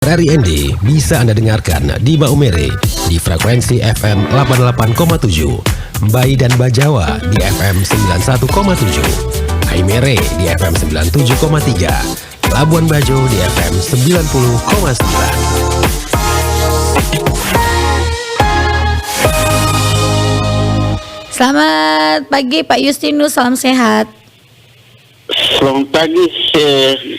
RRI bisa Anda dengarkan di Maumere di frekuensi FM 88,7, Mbai dan Bajawa di FM 91,7, Haimere di FM 97,3, Labuan Bajo di FM 90,9. Selamat pagi Pak Justinus, salam sehat. Selamat pagi,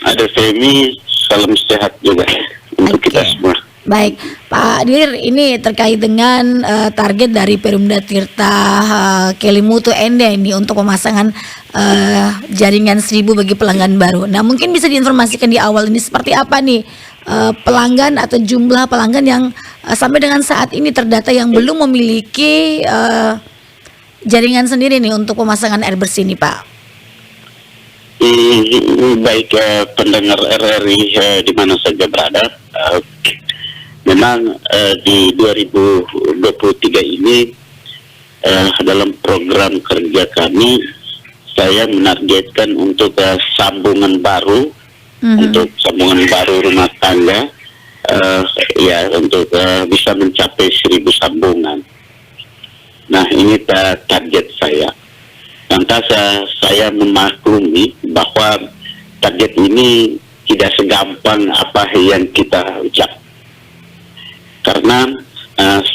ada Femi, salam sehat juga untuk kita semua. Baik, Pak Dir, ini terkait dengan target dari Perumda Tirta Kelimutu Ende ini untuk pemasangan jaringan 1000 bagi pelanggan baru. Nah, mungkin bisa diinformasikan di awal ini seperti apa nih pelanggan atau jumlah pelanggan yang sampai dengan saat ini terdata yang belum memiliki jaringan sendiri nih untuk pemasangan air bersih nih, Pak. Baik, pendengar RRI di mana saja berada, memang di 2023 ini dalam program kerja kami, saya menargetkan untuk sambungan baru, untuk sambungan baru rumah tangga, untuk bisa mencapai 1000 sambungan. Nah, ini target saya. Lantas saya memaklumi bahwa target ini tidak segampang apa yang kita ucap, karena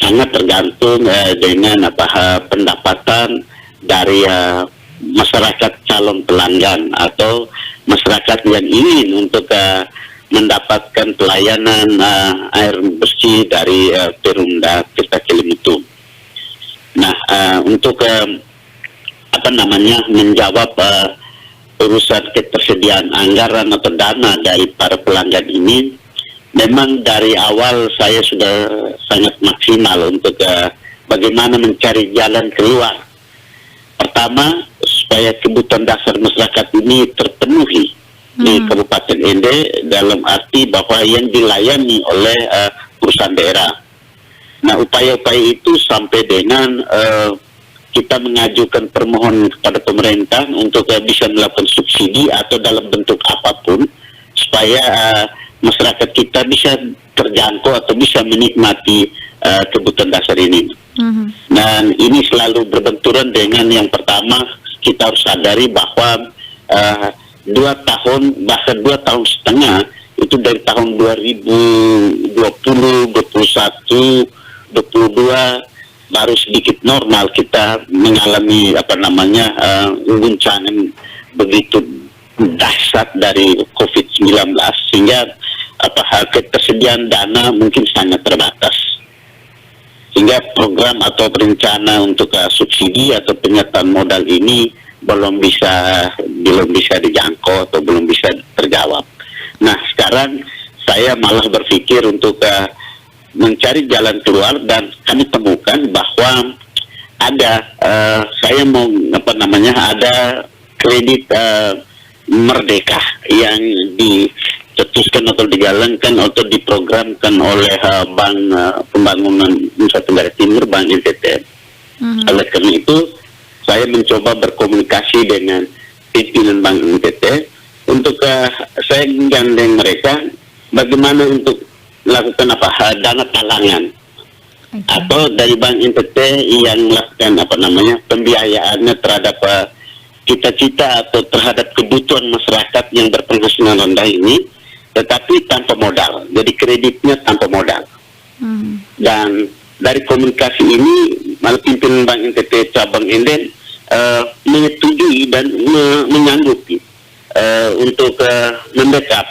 sangat tergantung dengan pendapatan dari masyarakat calon pelanggan atau masyarakat yang ingin untuk mendapatkan pelayanan air bersih dari Perumda Tirta Kelimutu. Nah, untuk menjawab urusan ketersediaan anggaran atau dana dari para pelanggan ini, memang dari awal saya sudah sangat maksimal untuk bagaimana mencari jalan keluar. Pertama, supaya kebutuhan dasar masyarakat ini terpenuhi di Kabupaten Ende, dalam arti bahwa yang dilayani oleh perusahaan daerah. Nah, upaya-upaya itu sampai dengan kita mengajukan permohonan kepada pemerintah untuk bisa melakukan subsidi atau dalam bentuk apapun supaya masyarakat kita bisa terjangkau atau bisa menikmati kebutuhan dasar ini. Dan ini selalu berbenturan dengan yang pertama, kita harus sadari bahwa 2 tahun, bahkan 2 tahun setengah, itu dari tahun 2020, 21, 22, baru sedikit normal kita mengalami guncangan begitu dahsyat dari COVID-19, sehingga ketersediaan dana mungkin sangat terbatas, sehingga program atau rencana untuk subsidi atau penyertaan modal ini belum bisa dijangkau atau belum bisa terjawab. Nah, sekarang saya malah berpikir untuk mencari jalan keluar, dan kami temukan bahwa ada ada kredit Merdeka yang dicetuskan atau dijalankan atau diprogramkan oleh Bank Pembangunan Nusa Tenggara Timur, Bank NTT. Oleh karena itu, saya mencoba berkomunikasi dengan pimpinan Bank NTT untuk saya menggandeng mereka bagaimana untuk lakukan dana talangan atau dari Bank NTT yang melakukan pembiayaannya terhadap cita-cita atau terhadap kebutuhan masyarakat yang berpenghasilan rendah ini, tetapi tanpa modal. Jadi kreditnya tanpa modal. Dan dari komunikasi ini, malah pimpinan Bank NTT cabang Enden menyetujui dan menyanggupi untuk membackup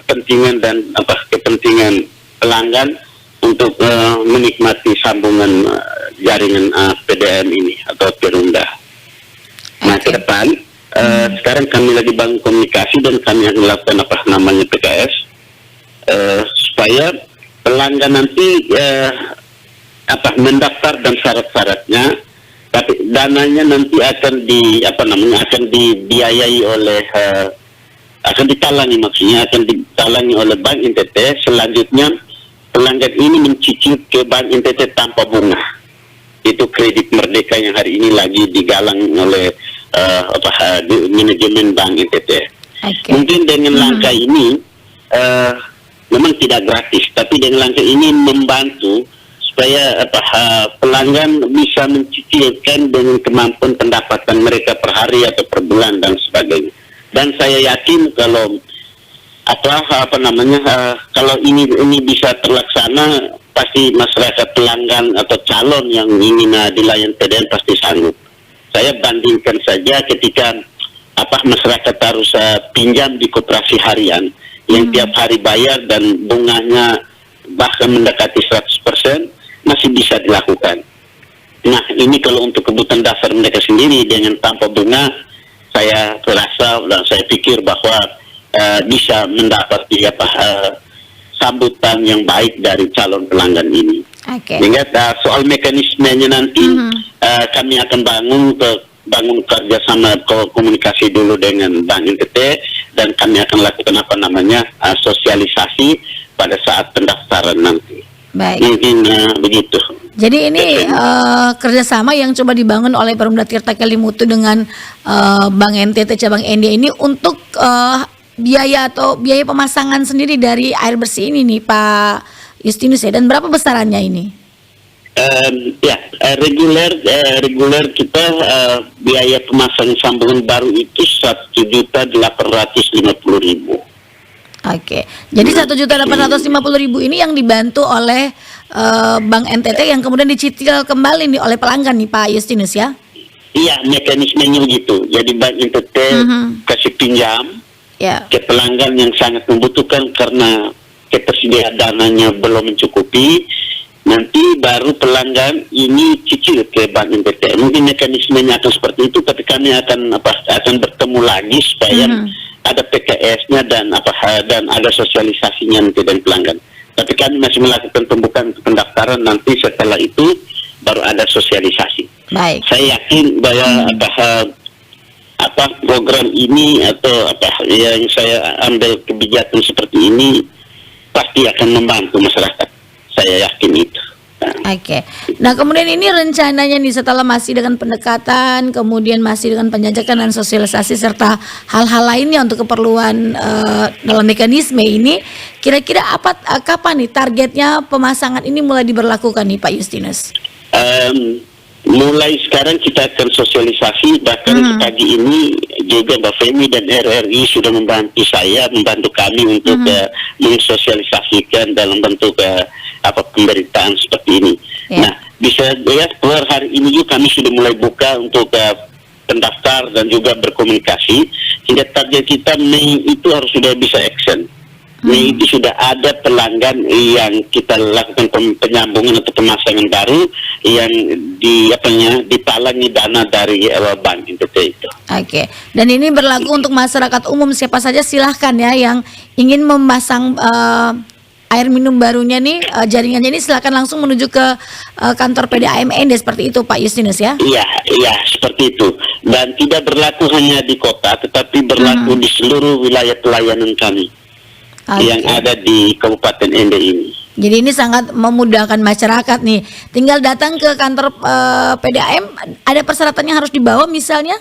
kepentingan dan kepentingan pelanggan untuk menikmati sambungan jaringan PDM ini atau Perumda. Nah, ke depan sekarang kami lagi bangun komunikasi dan kami akan melakukan PKS supaya pelanggan nanti mendaftar dan syarat-syaratnya, tapi dananya nanti akan dibiayai oleh akan ditalangi oleh Bank NTT. Selanjutnya pelanggan ini mencicil ke Bank NTT tanpa bunga. Itu kredit Merdeka yang hari ini lagi digalang oleh manajemen Bank NTT. Mungkin dengan langkah ini memang tidak gratis, tapi dengan langkah ini membantu supaya pelanggan bisa mencicilkan dengan kemampuan pendapatan mereka per hari atau per bulan dan sebagainya. Dan saya yakin kalau kalau ini bisa terlaksana, pasti masyarakat pelanggan atau calon yang ingin dilayan PDN pasti sanggup. Saya bandingkan saja ketika masyarakat harus pinjam di koperasi harian yang tiap hari bayar dan bunganya bahkan mendekati 100%, masih bisa dilakukan. Nah, ini kalau untuk kebutuhan dasar mereka sendiri dengan tanpa bunga, saya rasa dan saya pikir bahwa bisa mendapat sambutan yang baik dari calon pelanggan ini. Sehingga soal mekanismenya nanti kami akan bangun kerjasama komunikasi dulu dengan Bank NTT, dan kami akan lakukan sosialisasi pada saat pendaftaran nanti. Baik. Mungkin begitu. Jadi ini kerjasama yang coba dibangun oleh Perumda Tirta Kelimutu dengan Bank NTT cabang ND ini untuk biaya pemasangan sendiri dari air bersih ini nih Pak Justinus ya, dan berapa besarannya ini? Reguler kita biaya pemasangan sambungan baru itu 1.850.000. Oke, jadi 1.850.000 ini yang dibantu oleh Bank NTT yang kemudian dicicil kembali nih oleh pelanggan nih Pak Justinus ya? Iya, mekanismenya begitu. Jadi Bank NTT kasih pinjam ke pelanggan yang sangat membutuhkan karena ketersediaan dananya belum mencukupi. Nanti baru pelanggan ini cicil ke Bank NTT. Mungkin mekanismenya akan seperti itu, tapi kami akan bertemu lagi supaya ada PKS-nya dan ada sosialisasinya nanti dengan pelanggan. Tapi kami masih melakukan pembukaan pendaftaran, nanti setelah itu baru ada sosialisasi. Baik. Saya yakin bahwa program ini atau yang saya ambil kebijakan seperti ini pasti akan membantu masyarakat. Saya yakin itu. Oke. Nah, kemudian ini rencananya nih setelah masih dengan pendekatan, kemudian masih dengan penjajakan dan sosialisasi serta hal-hal lainnya untuk keperluan dalam mekanisme ini, kira-kira kapan nih targetnya pemasangan ini mulai diberlakukan nih Pak Justinus? Mulai sekarang kita akan sosialisasi, bahkan pagi ini juga Mbak Femi dan RRI sudah membantu kami untuk mensosialisasikan dalam bentuk pemberitaan seperti ini. Nah, bisa per hari ini juga kami sudah mulai buka untuk pendaftar dan juga berkomunikasi, sehingga target kita Mei itu harus sudah bisa action. Mei itu sudah ada pelanggan yang kita lakukan penyambungan atau pemasangan baru yang ditalangi dana dari Bank NTT itu. Oke. Dan ini berlaku untuk masyarakat umum, siapa saja silahkan ya yang ingin memasang air minum barunya nih, jaringannya ini silakan langsung menuju ke kantor PDAM seperti itu Pak Justinus ya? Iya seperti itu, dan tidak berlaku hanya di kota, tetapi berlaku di seluruh wilayah pelayanan kami yang ada di Kabupaten Ende ini. Jadi ini sangat memudahkan masyarakat nih, tinggal datang ke kantor PDAM. Ada persyaratan yang harus dibawa misalnya?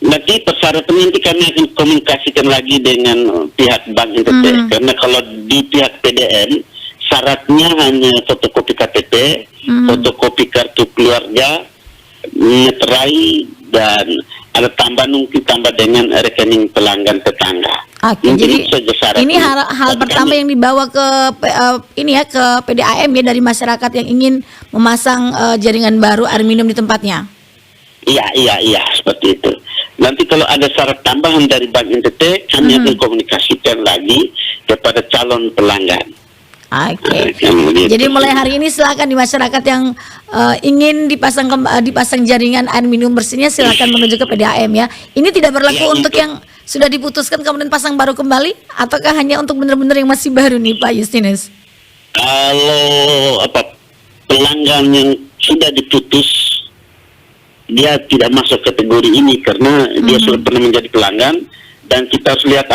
Nanti persyaratan nanti kami akan komunikasikan lagi dengan pihak Bank NTT, karena kalau di pihak PDN syaratnya hanya fotokopi KTP, fotokopi kartu keluarga, meterai, dan ada tambah dengan rekening pelanggan tetangga. Oke, jadi ini hal pertama yang dibawa ke ke PDAM ya dari masyarakat yang ingin memasang jaringan baru air minum di tempatnya. Iya seperti itu. Nanti kalau ada syarat tambahan dari Bank NTT, kami akan komunikasikan lagi kepada calon pelanggan. Oke. Jadi mulai hari ini silakan di masyarakat yang ingin dipasang jaringan air minum bersihnya silakan menuju ke PDAM ya. Ini tidak berlaku untuk yang sudah diputuskan kemudian pasang baru kembali, ataukah hanya untuk benar-benar yang masih baru nih Pak Justinus? Kalau pelanggan yang sudah diputus, dia tidak masuk kategori ini karena dia sudah pernah menjadi pelanggan, dan kita harus lihat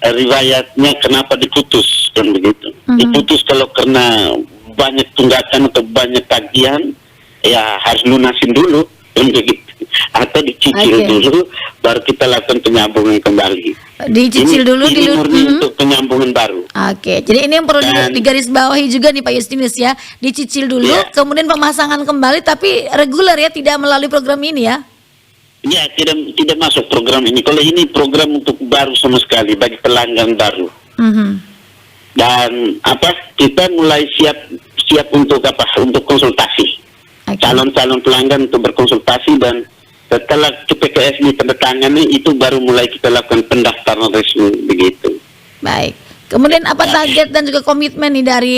riwayatnya kenapa diputus dan begitu. Diputus kalau karena banyak tunggakan atau banyak tagihan, ya harus lunasin dulu dan begitu. atau dicicil Oke. dulu, baru kita lakukan penyambungan kembali. Dicicil dulu ini murni untuk penyambungan baru. Oke, jadi ini yang perlu Dan- digarisbawahi juga nih Pak Justinus ya. Dicicil dulu, Iya. kemudian pemasangan kembali, tapi reguler ya, tidak melalui program ini ya. Ya, tidak masuk program ini. Kalau ini program untuk baru sama sekali bagi pelanggan baru. Mhm. Dan kita mulai siap untuk untuk konsultasi. Oke. Calon-calon pelanggan untuk berkonsultasi, dan setelah PPKS ditandatangani itu baru mulai kita lakukan pendaftaran resmi begitu. Baik. Kemudian apa target dan juga komitmen nih dari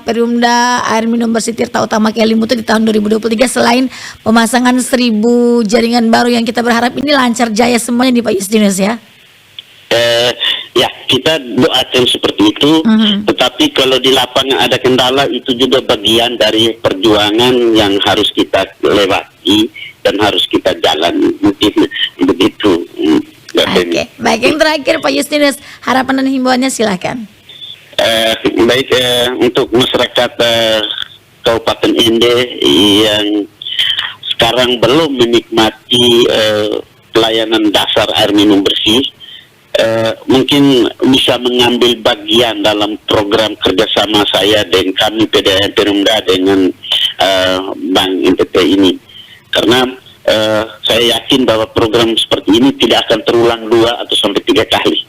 Perumda Air Minum Bersih Tirta Utama Kelimutu di tahun 2023 selain pemasangan 1000 jaringan baru yang kita berharap ini lancar jaya semuanya di Pak Justinus ya? Ya, kita doakan seperti itu. Tetapi kalau di lapangan ada kendala, itu juga bagian dari perjuangan yang harus kita lewati dan harus kita jalani. Mungkin begitu. Oke, baik, yang terakhir Pak Justinus, harapan dan himbauannya silakan. Baik, untuk masyarakat Kabupaten Ende yang sekarang belum menikmati pelayanan dasar air minum bersih, mungkin bisa mengambil bagian dalam program kerjasama saya dan kami PDAM Perumda dengan Bank NTT ini, karena saya yakin bahwa program seperti ini tidak akan terulang 2 atau sampai 3 kali.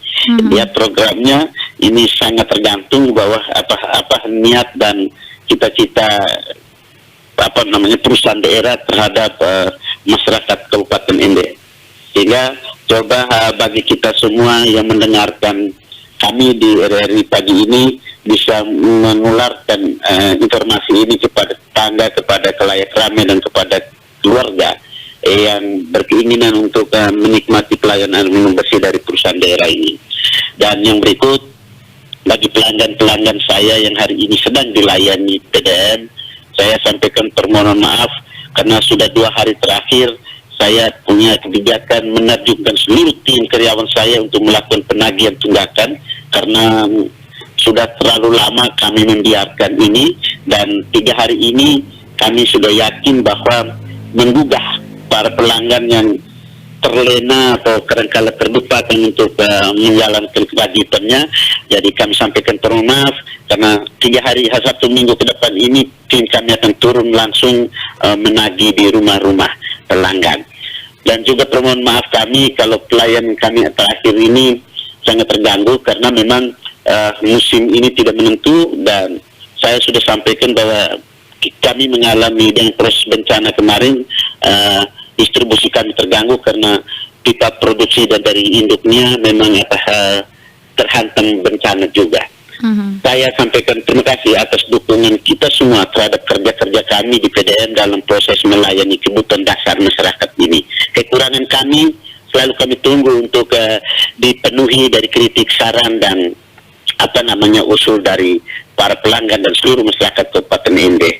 Ya, programnya ini sangat tergantung bahwa apa niat dan cita-cita perusahaan daerah terhadap masyarakat Kabupaten Ende. Sehingga coba bagi kita semua yang mendengarkan kami di RRI pagi ini bisa menularkan informasi ini kepada tetangga, kepada khalayak ramai dan kepada keluarga yang berkeinginan untuk menikmati pelayanan air minum bersih dari perusahaan daerah ini. Dan yang berikut, bagi pelanggan-pelanggan saya yang hari ini sedang dilayani PDAM, saya sampaikan permohonan maaf karena sudah 2 hari terakhir saya punya kebijakan menerjunkan seluruh tim karyawan saya untuk melakukan penagihan tunggakan karena sudah terlalu lama kami membiarkan ini, dan 3 hari ini kami sudah yakin bahwa menggugah para pelanggan yang terlena atau kadang-kala terlupakan untuk menjalankan kewajibannya. Jadi kami sampaikan permohonan maaf karena 3 hari, 1 minggu ke depan ini tim kami akan turun langsung menagih di rumah-rumah pelanggan. Dan juga permohonan maaf kami kalau pelayan kami terakhir ini sangat terganggu karena memang musim ini tidak menentu, dan saya sudah sampaikan bahwa kami mengalami dengan proses bencana kemarin, distribusi kami terganggu karena pipa produksi dan dari induknya memang terhantam bencana juga. Saya sampaikan terima kasih atas dukungan kita semua terhadap kerja-kerja kami di PDAM dalam proses melayani kebutuhan dasar masyarakat ini. Kekurangan kami selalu kami tunggu untuk dipenuhi dari kritik, saran dan usul dari para pelanggan dan seluruh masyarakat Kabupaten Ende.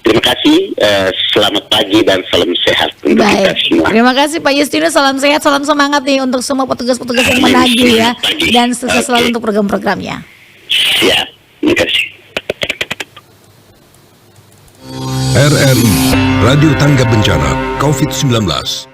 Terima kasih, selamat pagi dan salam sehat untuk kita Baik, semua. terima kasih Pak Justinus, salam sehat, salam semangat nih untuk semua petugas-petugas yang menagih ya, dan sukses selalu untuk program-programnya. Ya, terima kasih. RRI Radio Tanggap Bencana COVID-19.